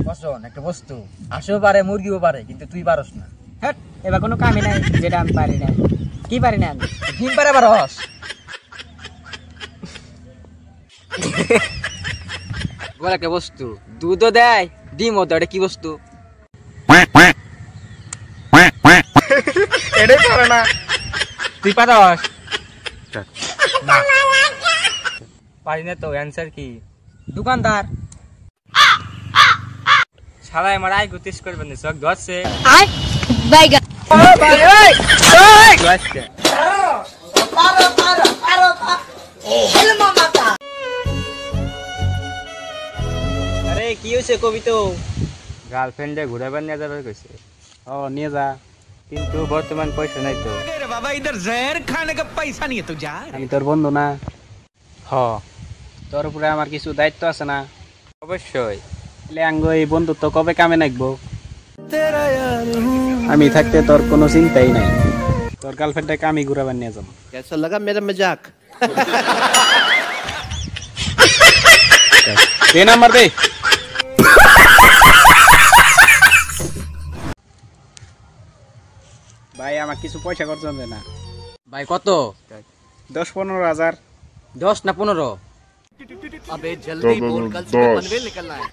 পছন্দ একটা বস্তু আসেও পারে মুরগিও পারে কিন্তু তুই পারস না। হ্যাঁ, এবার কোনো কামই নাই যেটা আমি পারি না। কি পারি না আমি? ডিম পারে পারস। বল একটা বস্তু দুধও দেয় ডিমও দেয়, এটা কি বস্তু? এটাই পারে না। তুই পারস না। পারি না তো। অ্যান্সার কি? দোকানদার। শালা আমার আই গুতিস করবেন না, সব ধরছে। বাইগা আরে কি হয়েছে কবি? তো গার্লফ্রেন্ডে ঘুরাবার নিয়ে যাবে কইছে। ও নিয়ে যা। কিন্তু বর্তমান পয়সা নাই তো। बाबा इधर जहर खाने का पैसा नहीं है तो जा। আমি তোর বন্ধু না? হ তোর উপরে আমার কিছু দায়িত্ব আছে না? অবশ্যই। আঙ্গ এই বন্ধুত্ব কবে কামে নাকবো? আমি থাকতে তোর কোনো চিন্তাই নাই। তোর গার্লফ্রেন্ডটাকে আমি ঘুরাবার নিয়ে যাবো। कैसा लगा मेरा मजाक? দে নাম্বার দে। ভাই আমার কিছু পয়সা খরচ হবে না। ভাই কত? 10-15 হাজার। 10 না 15? अबे जल्दी बोल, कल सुबह पनवेल निकलना है।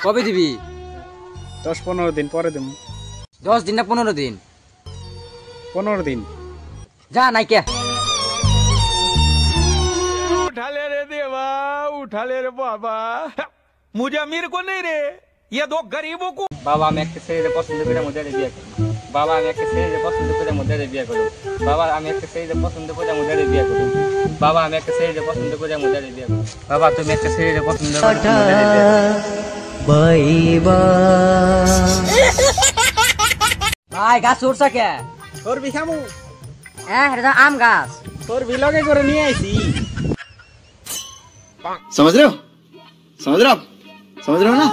কবে দিবি? 10-15 দিন পরে দেব। 10 দিন না 15 দিন? 15 দিন। যা নাই কে। उठा ले रे देवा, उठा ले रे बाबा। मुझे अमीर को नहीं रे, ये दो गरीबों को। বাবা আমি একটা ছেলে পছন্দ করে মধ্যে বিয়ে করব। বাবা আমি একটা ছেলে পছন্দ করে মধ্যে বিয়ে করব। বাবা আমি একটা ছেলে পছন্দ করে মধ্যে বিয়ে করব। বাবা আমি একটা ছেলে পছন্দ করে মধ্যে বিয়ে করব। বাবা তুমি একটা ছেলে পছন্দ করে মধ্যে বিয়ে করব। ভাই গাছ উড়ছে কে? তোর বিখামু। হ্যাঁ এটা আম গাছ। তোর বিলগে করে নিয়ে আইছি। समझ रहे हो? समझ रहे हो? समझ रहे हो ना?